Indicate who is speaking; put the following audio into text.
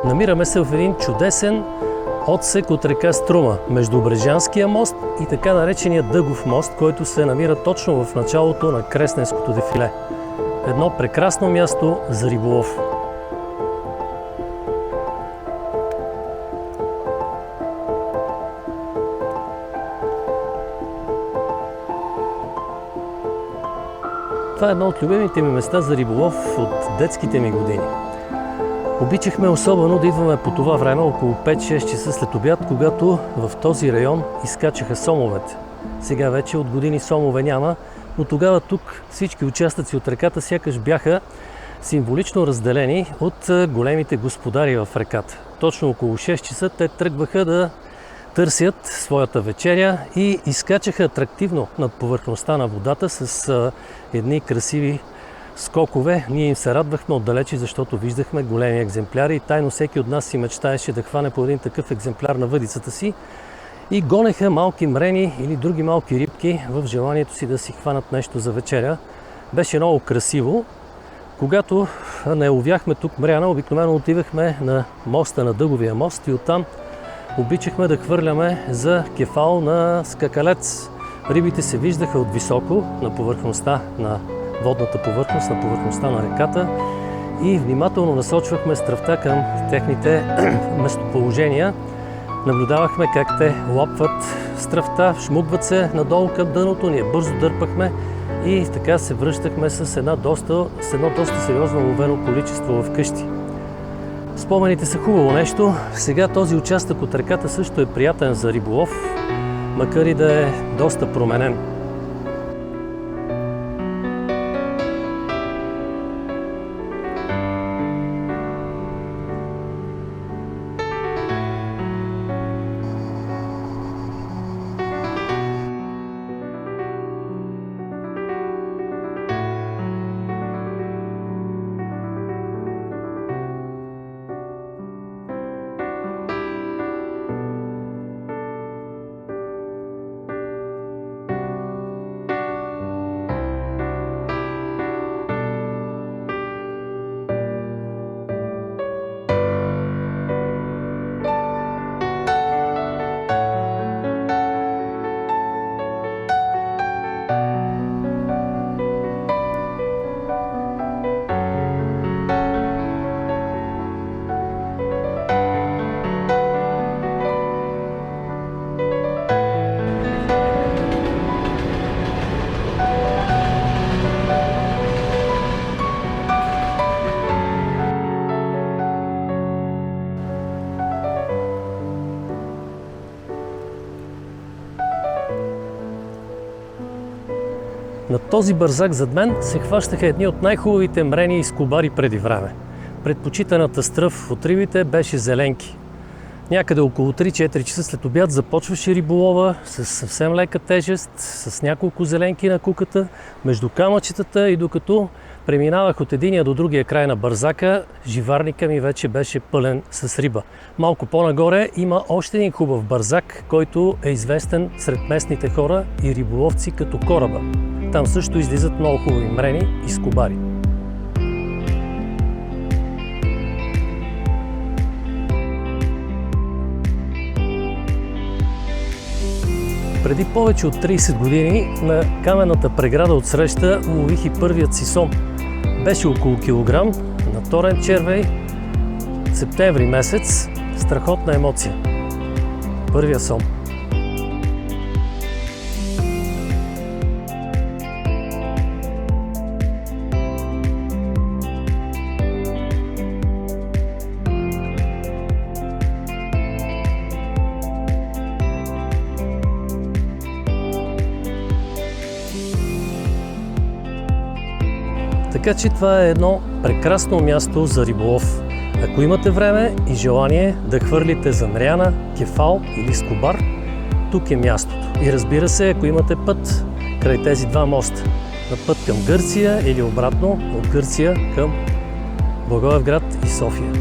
Speaker 1: Намираме се в един чудесен отсек от река Струма, между Брежанския мост и така наречения Дъгов мост, който се намира точно в началото на Кресненското дефиле. Едно прекрасно място за риболов. Това е едно от любимите ми места за риболов от детските ми години. Обичахме особено да идваме по това време, около 5-6 часа след обяд, когато в този район изкачаха сомовете. Сега вече от години сомове няма, но тогава тук всички участъци от реката сякаш бяха символично разделени от големите господари в реката. Точно около 6 часа те тръгваха да търсят своята вечеря и изкачаха атрактивно над повърхността на водата с едни красиви скокове. Ние им се радвахме отдалече, защото виждахме големи екземпляри и тайно всеки от нас си мечтаеше да хване по един такъв екземпляр на въдицата си и гонеха малки мрени или други малки рибки в желанието си да си хванат нещо за вечеря. Беше много красиво. Когато не ловяхме тук мряна, обикновено отивахме на моста, на Дъговия мост и оттам обичахме да хвърляме за кефал на скакалец. Рибите се виждаха от високо на повърхността на водната повърхност, на повърхността на реката и внимателно насочвахме стръвта към техните местоположения. Наблюдавахме как те лапват стръвта, шмугват се надолу към дъното, ние бързо дърпахме и така се връщахме с едно доста сериозно ловено количество вкъщи. Спомените са хубаво нещо. Сега този участък от реката също е приятен за риболов, макар и да е доста променен. На този бързак зад мен се хващаха едни от най-хубавите мрени и скобари преди време. Предпочитаната стръв от рибите беше зеленки. Някъде около 3-4 часа след обяд започваше риболова с съвсем лека тежест, с няколко зеленки на куката, между камъчетата и докато преминавах от единия до другия край на бързака, живарника ми вече беше пълен с риба. Малко по-нагоре има още един хубав бързак, който е известен сред местните хора и риболовци като Кораба. Там също излизат много хубави мрени и скобари. Преди повече от 30 години на каменната преграда отсреща улових и първият си сом. Беше около килограм на торен червей. Септември месец. Страхотна емоция. Първия сом. Така че това е едно прекрасно място за риболов. Ако имате време и желание да хвърлите за мряна, кефал или скобар, тук е мястото. И разбира се, ако имате път край тези два моста, на път към Гърция или обратно от Гърция към Благоевград и София.